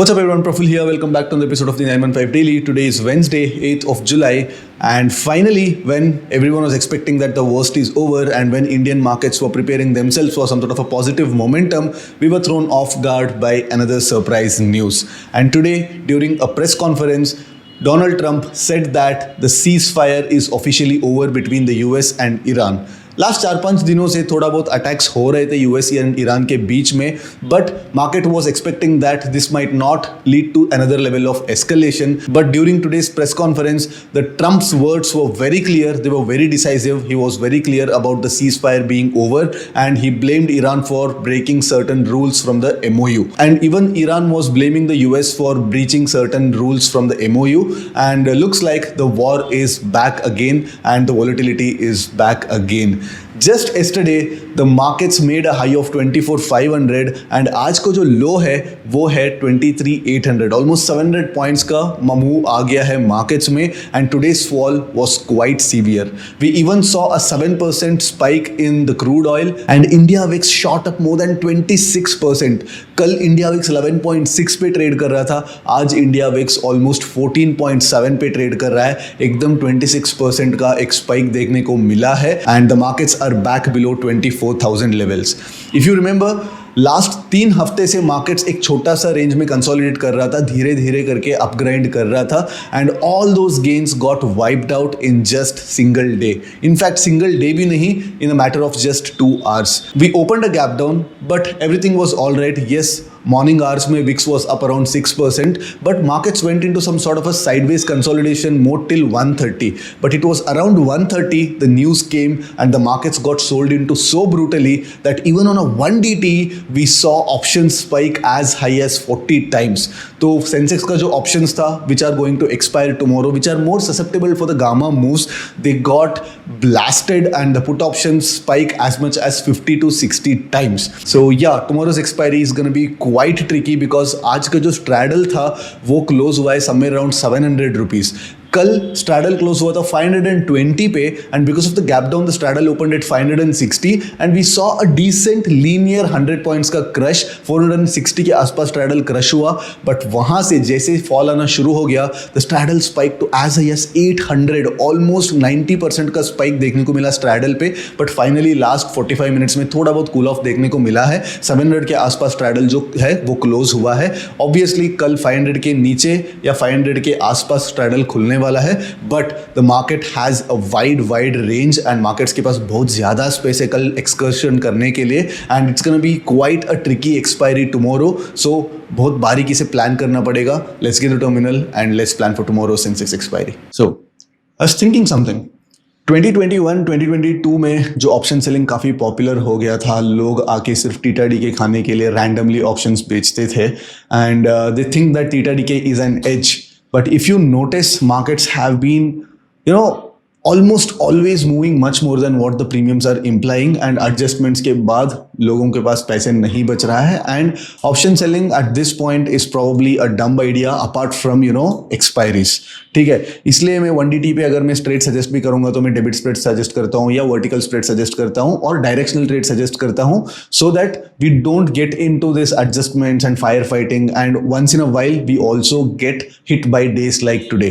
What's up everyone, Praful here. Welcome back to another episode of the 915 Daily. Today is Wednesday, 8th of July, and finally when everyone was expecting that the worst is over and when Indian markets were preparing themselves for some sort of a positive momentum, we were thrown off guard by another surprise news. And today, during a press conference, Donald Trump said that the ceasefire is officially over between the US and Iran. Last 4-5 दिनों से थोड़ा बहुत attacks हो रहे थे US and Iran के बीच में, but market was expecting that this might not lead to another level of escalation. But during today's press conference the Trump's words were very clear, they were very decisive. He was very clear about the ceasefire being over and he blamed Iran for breaking certain rules from the MOU. And even Iran was blaming the US for breaching certain rules from the MOU. And looks like the war is back again and the volatility is back again. Just yesterday the markets made a high of 24,500 and आज को जो लो है वो है 23,800. Almost 700 points का move आ गया है markets में and today's fall was quite severe. We even saw a 7% spike in the crude oil and India VIX shot up more than 26%. कल India VIX 11.6 पे ट्रेड कर रहा था, आज India VIX almost 14.7 पे ट्रेड कर रहा है. एकदम 26% का एक स्पाइक देखने को मिला है and the markets are back below 24,000 levels. If you remember, last 3 हफ्ते से मार्केट्स एक छोटा सा रेंज में कंसोलिडेट कर रहा था, धीरे धीरे करके अपग्राइंड कर रहा था and all those gains got wiped out in just single day. In fact single day भी नहीं, in a matter of just 2 hours. We opened a gap down but everything was all right. Yes, morning hours में VIX was up around 6%, but markets went into some sort of a sideways consolidation mode till 1:30. But it was around 1:30 the news came and the markets got sold into so brutally that even on a 1DT we saw options spike as high as 40 times. तो Sensex का जो options था which are going to expire tomorrow, which are more susceptible for the gamma moves, they got blasted and the put options spike as much as 50 to 60 times. So yeah, tomorrow's expiry is going to be quite tricky because आज का जो straddle था वो close हुआ है somewhere around 700 rupees. कल straddle close हुआ था 520 पे and because of the gap down the straddle opened at 560 and we saw a decent linear 100 points का crush. 460 के आसपास straddle crush हुआ, but वहाँ से जैसे fall आना शुरू हो गया the straddle spike to as high as 800, almost 90% का spike देखने को मिला straddle पे. but finally last 45 minutes में थोड़ा बहुत cool off देखने को मिला है. 700 के आसपास straddle जो है वो close हुआ है. obviously कल 500 के नीचे या 500 के आसपास straddle खुलने वाला है, but the market has a wide range and markets के पास बहुत ज्यादा स्पेस है कल एक्सकर्शन करने के लिए and it's gonna be quite a tricky expiry tomorrow. So बहुत बारीकी से प्लान करना पड़ेगा. Let's get the terminal and let's plan for tomorrow Sensex expiry. So I was thinking something. 2021-2022 में जो ऑप्शन सेलिंग काफ़ी पॉपुलर हो गया था, लोग आके सिर्फ टीटा डीके खाने के लिए रैंडमली ऑप्शंस बेचते थे and they think that theta decay is an edge. But if you notice, markets have been, almost always moving much more than what the premiums are implying and adjustments के बाद लोगों के पास पैसे नहीं बच रहा है and option selling at this point is probably a dumb idea apart from expiries. ठीक है, इसलिए मैं 1DT पे अगर मैं स्ट्रेट सजेस्ट भी करूंगा तो मैं डेबिट स्प्रेड सजेस्ट करता हूँ या वर्टिकल स्प्रेड सजेस्ट करता हूँ और डायरेक्शनल ट्रेड सजेस्ट करता हूँ so that we don't get into this adjustments and firefighting and once in a while we also get hit by days like today.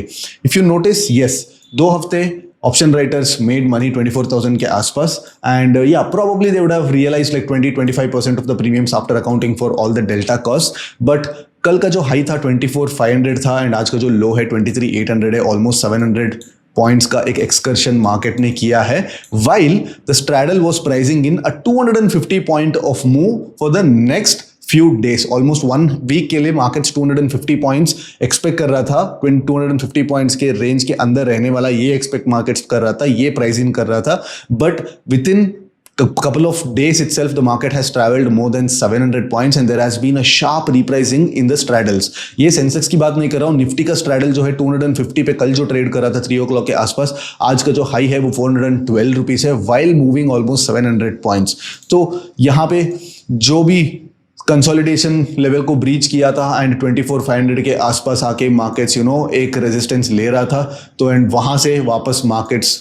If you notice, yes, 2 हफ्ते option writers made money 24,000 के आसपास and yeah, probably they would have realized like 20-25% of the premiums after accounting for all the delta costs. but कल का जो high था 24,500 था and आज का जो लो है 23,800 है. almost 700 पॉइंट्स का एक एक्सकर्शन मार्केट ने किया है while the straddle was pricing in a 250 point of move for the next few days. Almost 1 week के लिए मार्केट्स 250 पॉइंट्स एक्सपेक्ट कर रहा था. 250 पॉइंट्स के रेंज के अंदर रहने वाला ये एक्सपेक्ट मार्केट्स कर रहा था, ये प्राइस इन कर रहा था. But with in couple of days itself the market has traveled more than 700 points and there has been a sharp repricing in the straddles. ये सेंसेक्स की बात नहीं कर रहा हूँ, निफ्टी का straddle जो है 250 पे कल जो ट्रेड कर रहा था 3 o'clock के आसपास, आज का जो हाई है वो 412 रुपीस है while moving almost 700 points. तो यहाँ पे जो भी कंसोलिडेशन लेवल को ब्रीच किया था एंड 24,500 के आसपास आके मार्केट्स एक रेजिस्टेंस ले रहा था, तो एंड वहाँ से वापस मार्केट्स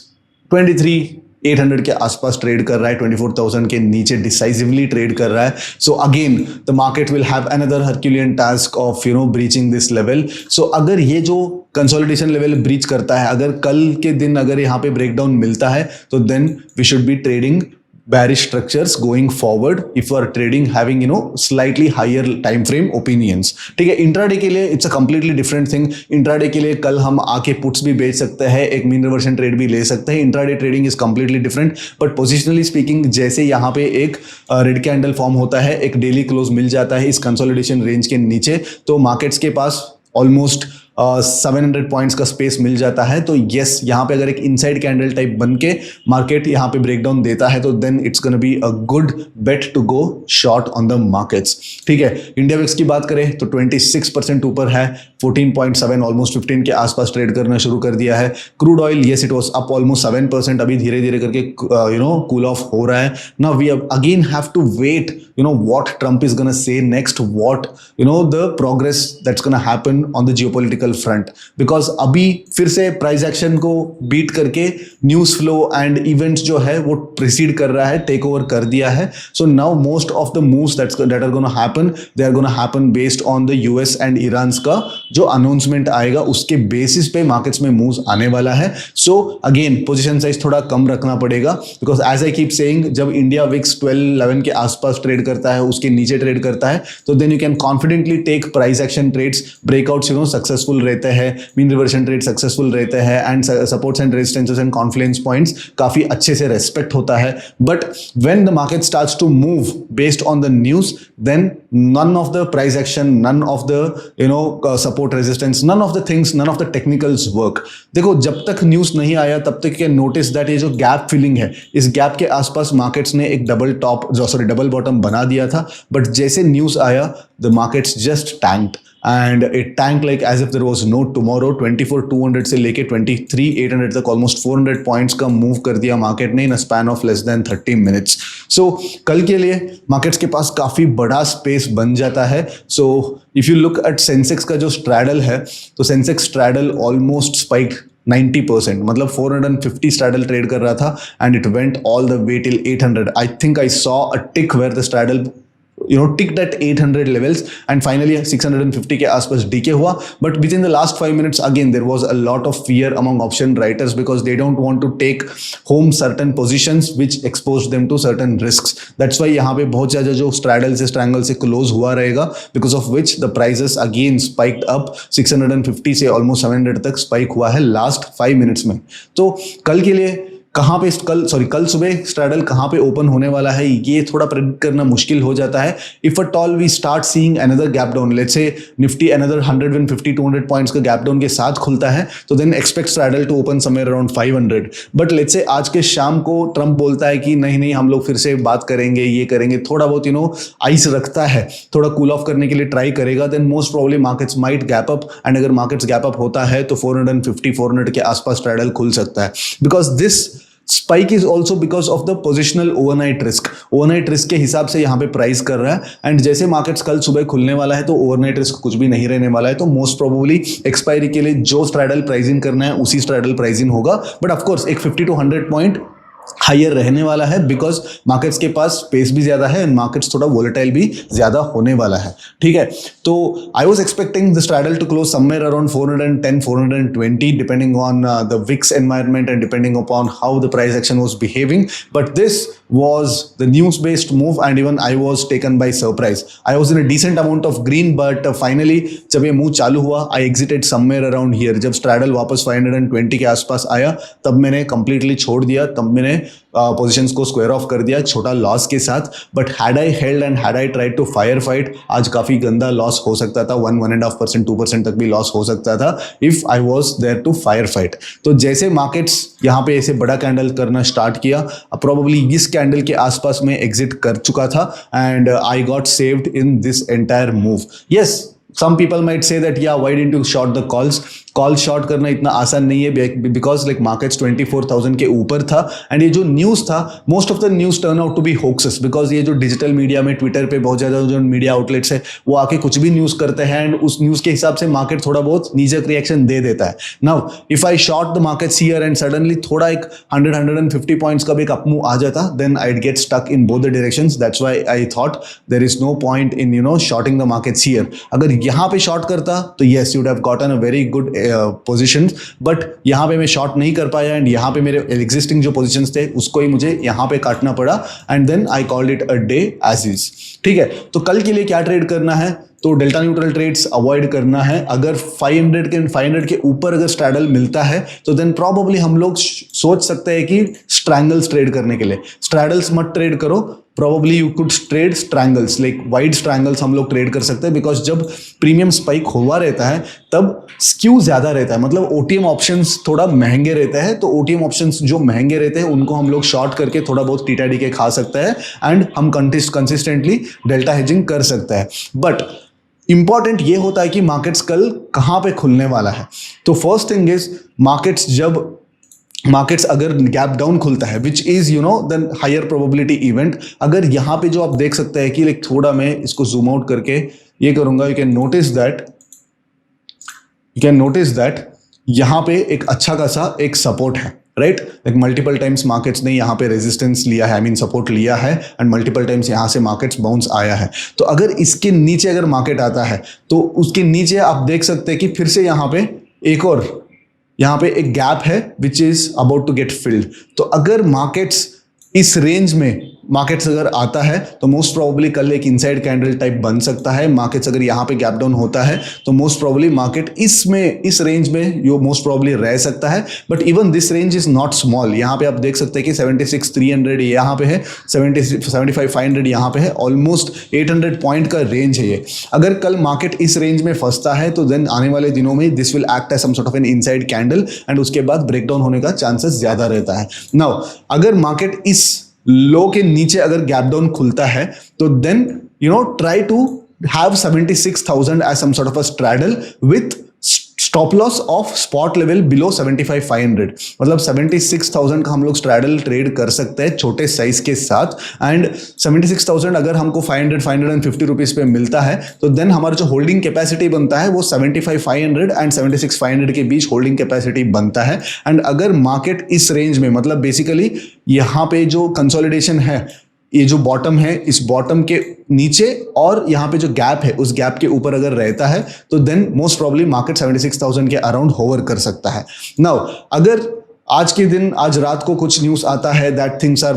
23 800 के आसपास ट्रेड कर रहा है, 24,000 के नीचे डिसाइसिवली ट्रेड कर रहा है. So again the market will have another Herculean task of breaching this level. So अगर ये जो कंसोलिडेशन लेवल ब्रीच करता है, अगर कल के दिन अगर यहाँ पे ब्रेकडाउन मिलता है, तो then we should be trading bearish structures going forward if you are trading having slightly higher time frame opinions. ठीक है, इंट्राडे के लिए it's a completely different thing. Intraday के लिए कल हम आके पुट्स भी बेच सकते हैं, एक मीन रिवर्सन ट्रेड भी ले सकते हैं. Intraday trading is completely different. But positionally speaking, जैसे यहाँ पे एक रेड कैंडल फॉर्म होता है, एक डेली क्लोज मिल जाता है इस कंसोलिडेशन रेंज के नीचे, तो मार्केट्स के पास ऑलमोस्ट 700 पॉइंट्स का स्पेस मिल जाता है. तो यस, यहाँ पे अगर एक इनसाइड कैंडल टाइप बन के मार्केट यहाँ पे ब्रेकडाउन देता है, तो then it's gonna be a good bet to go short on the markets. ठीक है, इंडिया विक्स की बात करें तो 26% ऊपर है, 14.7 ऑलमोस्ट 15 के आसपास ट्रेड करना शुरू कर दिया है. Crude oil, yes it was up almost 7%, अभी धीरे धीरे करके कूल ऑफ हो रहा है. Now we again have to wait what Trump is going to say next, what the progress that's going to happen on the geopolitical front, because अभी फिर से प्राइस एक्शन को बीट करके न्यूज फ्लो एंड इवेंट्स जो है वो precede कर रहा है, टेक ओवर कर दिया है. So now most of the moves that are going to happen, they are going to happen based on the US and Iran का जो अनाउंसमेंट आएगा उसके बेसिस पे मार्केट्स में मूव्स आने वाला है. सो अगेन पोजीशन साइज थोड़ा कम रखना पड़ेगा, because as I keep saying, जब इंडिया विक्स 12-11 के आसपास ट्रेड करता है, उसके नीचे ट्रेड करता है, तो then you can confidently take price action trades. Breakouts successful रहते हैं, मीन रिवर्सन ट्रेड सक्सेसफुल रहते हैं, and supports and resistances and confluence points काफी अच्छे से रेस्पेक्ट होता है. But when the market starts to move based on the news, then none of the price action, none of the support resistance, none of the things, none of the technicals work. देखो, जब तक news नहीं आया तब तक can notice that ये जो gap filling है, इस गैप के आसपास मार्केट्स ने एक डबल बॉटम बना दिया था. बट जैसे न्यूज आया, the markets just tanked and it tanked like as if there was no tomorrow. 24,200 से लेके 23,800 तक ऑलमोस्ट 400 पॉइंट्स का मूव कर दिया मार्केट ने in a span of less than 30 minutes. So कल के लिए मार्केट्स के पास काफी बड़ा स्पेस बन जाता है. So if you look at Sensex का जो स्ट्रैडल है, तो सेंसेक्स स्ट्रैडल ऑलमोस्ट स्पाइक 90%, मतलब 450 straddle ट्रेड कर रहा था and it went all the way till 800. I think I saw a tick where the straddle ticked at 800 levels and finally 650 के आसपास डीके हुआ. But within the last 5 minutes again there was a lot of fear among option writers because they don't want to take home certain positions which expose them to certain risks. That's why यहाँ पे बहुत ज़्यादा जो straddle से strangle से close हुआ रहेगा, because of which the prices again spiked up 650 से almost 700 तक spike हुआ है last 5 minutes में. तो कल के लिए कहाँ पे कल सुबह स्ट्रैडल कहाँ पे ओपन होने वाला है, ये थोड़ा प्रेडिक्ट करना मुश्किल हो जाता है. If at all we start seeing another gap down, let's say Nifty another 150-200 points का गैप डाउन के साथ खुलता है, तो then expect straddle to open somewhere around 500. But let's say आज के शाम को ट्रम्प बोलता है कि नहीं हम लोग फिर से बात करेंगे, ये करेंगे, थोड़ा बहुत आइस रखता है, थोड़ा कूल ऑफ करने के लिए ट्राई करेगा, then most probably markets might gap up. And अगर मार्केट्स गैप अप होता है तो 450-400 के आसपास स्ट्रैडल खुल सकता है. Because this spike is also because of the positional overnight risk के हिसाब से यहाँ पे प्राइस कर रहा है. एंड जैसे मार्केट्स कल सुबह खुलने वाला है तो ओवरनाइट रिस्क कुछ भी नहीं रहने वाला है, तो मोस्ट प्रोबेबली एक्सपायरी के लिए जो स्ट्रैडल प्राइसिंग करना है उसी स्ट्रैडल प्राइसिंग होगा. बट ऑफकोर्स एक 50-100 पॉइंट हायर रहने वाला है, बिकॉज मार्केट्स के पास स्पेस भी ज्यादा है एंड मार्केट्स थोड़ा वोलेटाइल भी ज्यादा होने वाला है. ठीक है, तो I was expecting the straddle to close somewhere around 410-420 depending on the VIX environment and depending upon how the price action was behaving. But this was the news based move and even I was taken by surprise. I was in a decent amount of green, but finally जब ये move चालू हुआ I exited somewhere around here. जब straddle वापस 520 के आसपास आया तब मैंने completely छोड़ दिया, तब मैंने पोजीशंस को स्क्वायर ऑफ कर दिया छोटा लॉस के साथ. But had I held and had I tried to fire fight, आज काफी गंदा लॉस हो सकता था, 1.5%, 2% तक भी लॉस हो सकता था if I was there to fire fight. तो जैसे मार्केट्स यहाँ पे ऐसे बड़ा कैंडल करना स्टार्ट किया, प्रोबेबली इस कैंडल के आसपास में एग्जिट कर चुका था and I got saved in this entire move. Yes, some people might say that yeah, why didn't you short the calls? Call short करना इतना आसान नहीं है बिकॉज लाइक मार्केट्स 24,000 के ऊपर था एंड ये जो न्यूज़ था most of the news turn out to be hoaxes because ये जो डिजिटल मीडिया में ट्विटर पे बहुत ज़्यादा जो मीडिया आउटलेट्स है वो आके कुछ भी न्यूज़ करते हैं एंड उस न्यूज़ के हिसाब से मार्केट थोड़ा बहुत नीजक रिएक्शन दे देता है. Now if I short the markets here and suddenly थोड़ा एक 100-150 पॉइंट्स का भी एक अपमूव आ जाता then I'd get stuck in both the directions. That's why I thought there is no point in shorting the markets here. अगर यहाँ पे शॉर्ट करता तो yes you would have gotten a very good position but यहां पे मैं short नहीं कर पाया एंड यहां पे मेरे एग्जिस्टिंग जो पोजीशंस थे उसको ही मुझे यहां पे काटना पड़ा and then I called it a day as is. ठीक है, तो कल के लिए क्या ट्रेड करना है? तो डेल्टा न्यूट्रल ट्रेड्स अवॉइड करना है. अगर 500 के ऊपर अगर स्ट्रैडल मिलता है तो देन प्रॉबेबली हम लोग सोच सकते हैं कि स्ट्रैंगल्स ट्रेड करने के लिए. स्ट्रैडल्स मत ट्रेड करो, probably you could trade strangles like wide strangles हम लोग ट्रेड कर सकते हैं बिकॉज जब प्रीमियम स्पाइक हुआ रहता है तब स्क्यू ज्यादा रहता है. मतलब ओटीएम ऑप्शंस थोड़ा महंगे रहते हैं तो ओटीएम ऑप्शंस जो महंगे रहते हैं उनको हम लोग शॉर्ट करके थोड़ा बहुत टीटा डीके खा सकते हैं एंड हम कंसिस्टेंटली डेल्टा हेजिंग कर सकते हैं. बट इंपॉर्टेंट ये होता है कि मार्केट्स कल कहाँ पे खुलने वाला है. तो फर्स्ट थिंग इज मार्केट्स अगर गैप डाउन खुलता है which is then higher probability event. अगर यहाँ पे जो आप देख सकते हैं कि लाइक थोड़ा मैं इसको जूम आउट करके ये करूंगा, यू कैन नोटिस दैट यहाँ पे एक अच्छा खासा एक सपोर्ट है, right. Like multiple times markets ने यहाँ पे रेजिस्टेंस लिया है, आई मीन सपोर्ट लिया है एंड मल्टीपल टाइम्स यहाँ से मार्केट्स बाउंस आया है. तो अगर इसके नीचे अगर मार्केट आता है तो उसके नीचे आप देख सकते हैं कि फिर से यहाँ पे यहाँ पे एक गैप है which is about to get filled. तो अगर मार्केट्स इस रेंज में अगर आता है तो मोस्ट प्रोबेबली कल एक इनसाइड कैंडल टाइप बन सकता है. मार्केट्स अगर यहाँ पे गैप डाउन होता है तो मोस्ट प्रोबेबली मार्केट इस रेंज में यो मोस्ट प्रोबेबली रह सकता है. But even this range is not small. यहाँ पे आप देख सकते हैं कि 76,300 यहाँ पे है, 75,500 यहाँ पे है, ऑलमोस्ट 800 पॉइंट का रेंज है ये. अगर कल मार्केट इस रेंज में फंसता है तो देन आने वाले दिनों में this will act as some sort of an inside candle एंड उसके बाद ब्रेकडाउन होने का चांसेस ज्यादा रहता है. नाउ अगर मार्केट इस लो के नीचे अगर गैप डाउन खुलता है तो then try to have 76,000 as some sort of a straddle with stop loss of spot level below 75,500. मतलब 76,000 का हम लोग स्ट्रैडल ट्रेड कर सकते हैं छोटे साइज के साथ एंड 76,000 अगर हमको 550 रुपीज पे मिलता है तो देन हमारा जो होल्डिंग कैपेसिटी बनता है वो 75,500 एंड 76,500 के बीच होल्डिंग कैपेसिटी बनता है. एंड अगर मार्केट इस रेंज में मतलब बेसिकली यहाँ पे जो कंसोलिडेशन है, ये जो बॉटम है इस बॉटम के नीचे और यहाँ पे जो गैप है उस गैप के ऊपर अगर रहता है तो देन मोस्ट प्रोबेबली मार्केट 76,000 के अराउंड होवर कर सकता है. नाउ अगर आज रात को कुछ न्यूज़ आता है that things are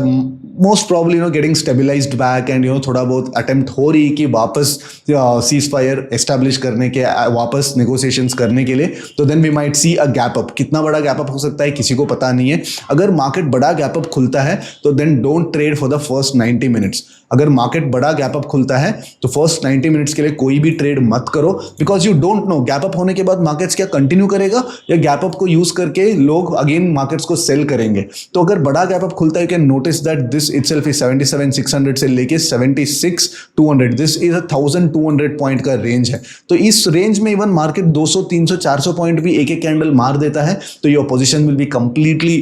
most probably getting stabilised back and थोड़ा बहुत अटेम्प्ट हो रही कि वापस सीज फायर एस्टैब्लिश करने के, वापस नेगोशिएशंस करने के लिए, तो then we might see a gap up. कितना बड़ा गैप अप हो सकता है किसी को पता नहीं है. अगर मार्केट बड़ा गैप अप खुलता है तो then don't trade for the first 90 minutes. अगर मार्केट बड़ा गैप अप खुलता है तो फर्स्ट 90 मिनट्स के लिए कोई भी ट्रेड मत करो because you don't know gap up होने के बाद मार्केट्स क्या कंटिन्यू करेगा या गैप अप को यूज करके लोग अगेन मार्केट्स को सेल करेंगे. तो अगर बड़ा गैप अप खुलता है you can notice that this itself is 77,600 से लेके 76,200. दिस इज 1,200 पॉइंट का रेंज है. तो इस रेंज में इवन मार्केट 200, 300, 400 पॉइंट भी एक कैंडल मार देता है तो your position will be completely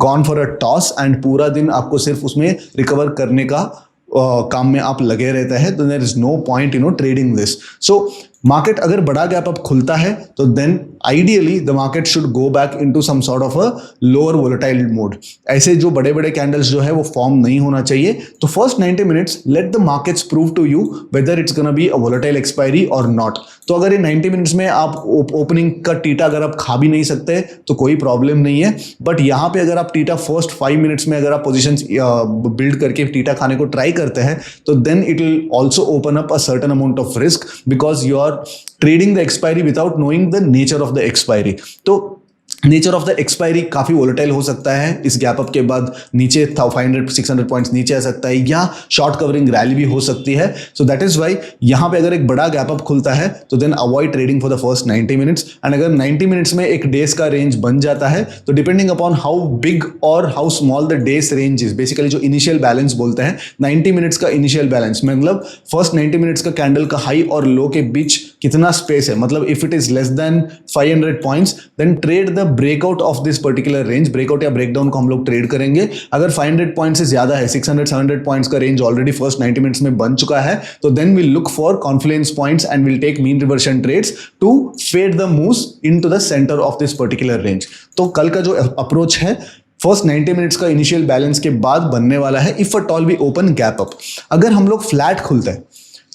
gone for a toss and पूरा दिन आपको सिर्फ उसमें रिकवर करने का काम में आप लगे रहते हैं. तो there is no point trading this. So market अगर बड़ा गैप अप खुलता है तो then ideally the market should go back into some sort of a lower volatile mode. ऐसे जो बड़े बड़े कैंडल्स जो है वो फॉर्म नहीं होना चाहिए. तो first 90 minutes let the markets prove to you whether it's gonna be a volatile expiry और नॉट. तो अगर ये 90 मिनट्स में आप ओपनिंग का टीटा अगर आप खा भी नहीं सकते तो कोई प्रॉब्लम नहीं है. बट यहाँ पे अगर आप टीटा फर्स्ट 5 मिनट्स में अगर आप पोजिशन बिल्ड करके टीटा खाने को ट्राई करते हैं तो then it will also open up a certain amount of risk because you are trading the expiry without knowing the nature of the expiry. तो नेचर ऑफ द एक्सपायरी काफी volatile हो सकता है, इस गैप अप के बाद नीचे 500-600 points नीचे आ सकता है, या शॉर्ट कवरिंग रैली भी हो सकती है. सो दैट इज वाई यहां पे अगर एक बड़ा गैप अप खुलता है तो then avoid trading for the first 90 minutes. And अगर 90 मिनट्स में एक डेज का रेंज बन जाता है तो डिपेंडिंग अपॉन हाउ बिग और how small the day's range is, basically जो इनिशियल बैलेंस बोलते हैं 90 मिनट्स का इनिशियल बैलेंस, मतलब फर्स्ट 90 मिनट्स का कैंडल का हाई और लो के बीच कितना स्पेस है, मतलब if it is less than 500 points then trade the breakout of this particular range. Breakout या ब्रेकडाउन को हम लोग ट्रेड करेंगे. अगर 500 पॉइंट से ज्यादा है, 600-700 पॉइंट्स का रेंज ऑलरेडी फर्स्ट 90 मिनट्स में बन चुका है, तो then we'll look for confluence points and we'll take mean reversion trades to fade the moves into the centre of this particular range. तो कल का जो अप्रोच है फर्स्ट 90 मिनट्स का इनिशियल बैलेंस के बाद बनने वाला है, if at all we open gap up. अगर हम लोग फ्लैट खुलते हैं,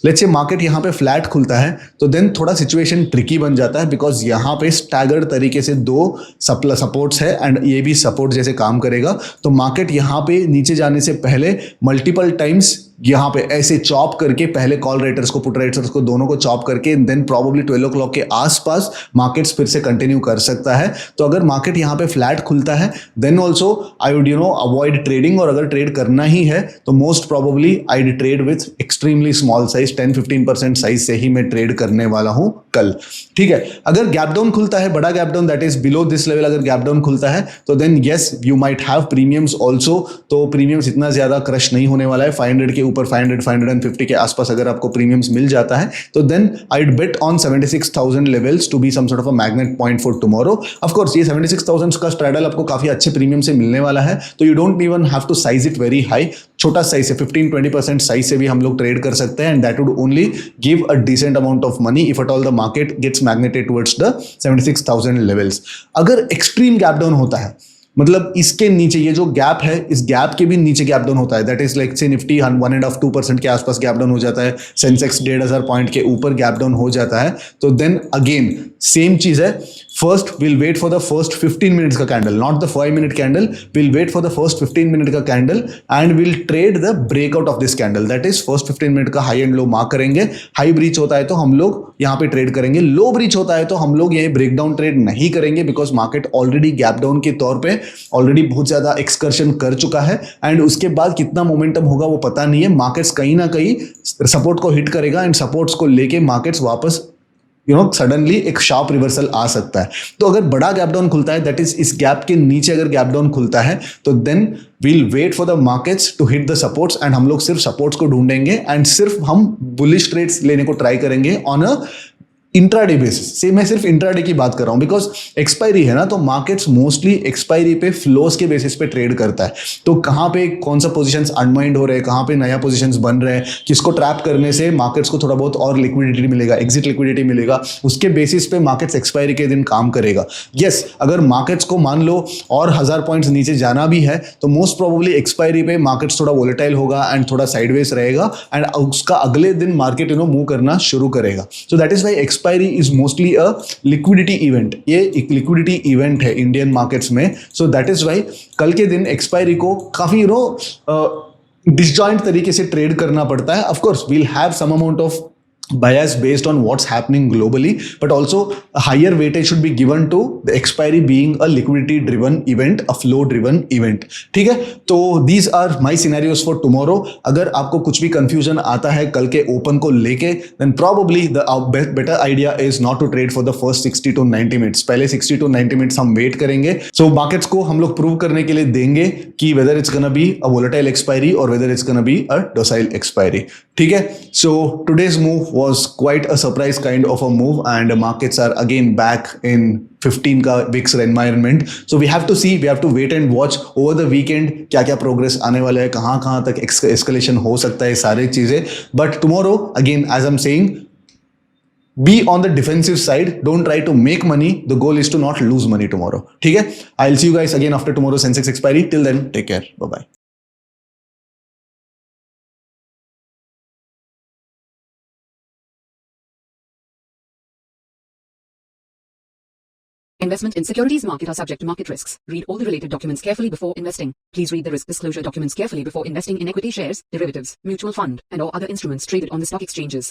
लेट्स से मार्केट यहां पे फ्लैट खुलता है, तो देन थोड़ा सिचुएशन ट्रिकी बन जाता है, बिकॉज यहां पे स्टैगर्ड तरीके से दो सपोर्ट्स है एंड ये भी सपोर्ट जैसे काम करेगा. तो मार्केट यहां पे नीचे जाने से पहले मल्टीपल टाइम्स यहां पे ऐसे चॉप करके, पहले कॉल राइटर्स को पुट राइटर्स को दोनों को चॉप करके देन प्रॉब्ली 12 o'clock के आसपास मार्केट्स फिर से कंटिन्यू कर सकता है. तो अगर मार्केट यहां पे फ्लैट खुलता है then also I would avoid trading, और अगर ट्रेड करना ही है तो most probably I trade with extremely small size, 10-15% size से ही मैं ट्रेड करने वाला हूं कल. ठीक है. अगर गैप डाउन खुलता है, बड़ा gap down that is below this level, अगर गैप डाउन खुलता है तो then yes you might have premiums also. तो प्रीमियम्स इतना ज्यादा क्रश नहीं होने वाला है. 500 के ऊपर 500-550 के आसपास अगर आपको प्रीमियम्स मिल जाता है तो then I'd bet on 76,000 levels to be some sort of a magnet point for tomorrow. Of course ये 76,000 का स्ट्रैडल आपको काफी अच्छे प्रीमियम से मिलने वाला है, तो you don't even have to size it very high. छोटा साइज से 15-20% साइज से भी हम लोग ट्रेड कर सकते हैं, and that would only give a decent amount of money if at all the market gets magneted towards the 76,000 levels. अगर एक्सट्रीम गैप डाउन होता है, मतलब इसके नीचे ये जो गैप है, इस गैप के भी नीचे गैप डाउन होता है, दैट इज लाइक से निफ्टी 1.5-2% के आसपास गैप डाउन हो जाता है, सेंसेक्स 1,500 पॉइंट के ऊपर गैप डाउन हो जाता है, तो देन अगेन सेम चीज है. First will wait for the first 15 minutes का candle, not the 5 minute candle. Will wait for the first 15 minute का candle and will trade the breakout of this candle. That is first 15 minute का high and low mark करेंगे. High breach होता है तो हम लोग यहां पे ट्रेड करेंगे, लो ब्रीच होता है तो हम लोग ये ब्रेकडाउन ट्रेड नहीं करेंगे, because market already gap down के तौर पे ऑलरेडी बहुत ज्यादा एक्सकर्शन कर चुका है, एंड उसके बाद कितना मोमेंटम होगा वो पता नहीं है. मार्केट्स कहीं ना कहीं सपोर्ट को हिट करेगा एंड सपोर्ट्स को लेके मार्केट्स वापस सडनली एक शार्प रिवर्सल आ सकता है. तो अगर बड़ा गैप डाउन खुलता है, दैट इज इस गैप के नीचे अगर गैप डाउन खुलता है, तो then we'll wait for the markets to hit the supports, and हम लोग सिर्फ सपोर्ट्स को ढूंढेंगे एंड सिर्फ हम बुलिश ट्रेड्स लेने को ट्राई करेंगे ऑन अ इंट्राडे बेसिस से. मैं सिर्फ इंट्राडे की बात कर रहा हूं, बिकॉज एक्सपायरी है ना, तो मार्केट्स मोस्टली एक्सपायरी पे फ्लोस के बेसिस पे ट्रेड करता है. तो कहां पे कौन सा पोजीशंस अनवाइंड हो रहे हैं, कहां पे नया पोजीशंस बन रहे हैं, किसको ट्रैप करने से मार्केट्स को थोड़ा बहुत और लिक्विडिटी मिलेगा, एग्जिट लिक्विडिटी मिलेगा, उसके बेसिस पे मार्केट्स एक्सपायरी के दिन काम करेगा. यस, अगर मार्केट्स को मान लो और 1000 पॉइंट्स नीचे जाना भी है तो मोस्ट प्रोबेबली एक्सपायरी पे मार्केट्स थोड़ा वोलेटाइल होगा एंड थोड़ा साइडवेज रहेगा, एंड उसका अगले दिन मार्केट मूव करना शुरू करेगा. So that is why expiry is mostly a liquidity event. ये एक लिक्विडिटी इवेंट है इंडियन मार्केट्स में. सो दैट इज वाई कल के दिन एक्सपायरी को काफी डिसजॉइंट तरीके से ट्रेड करना पड़ता है. Of course we'll have some amount of bias based on what's happening globally, but also a higher weightage should be given to the expiry being a liquidity driven event, a flow driven event. ठीक है. तो these are my scenarios for tomorrow. अगर आपको कुछ भी confusion आता है कल के ओपन को लेके, then probably the better idea is not to trade for the first 60 to 90 minutes. पहले 60 to 90 minutes हम वेट करेंगे. So markets को हम लोग प्रूव करने के लिए देंगे कि whether it's gonna be a volatile expiry or whether it's gonna be a docile expiry. ठीक है. So today's move was quite a surprise kind of a move, and markets are again back in 15 का VIX environment. So we have to see, we have to wait and watch over the weekend क्या क्या progress आने वाला है, कहाँ तक escalation हो सकता है, सारी चीजें. But tomorrow again, as I'm saying, be on the defensive side. Don't try to make money. The goal is to not lose money tomorrow. ठीक है. I'll see you guys again after tomorrow's Sensex expiry. Till then, take care. Bye bye. Investment in securities market are subject to market risks. Read all the related documents carefully before investing. Please read the risk disclosure documents carefully before investing in equity shares, derivatives, mutual fund, and or other instruments traded on the stock exchanges.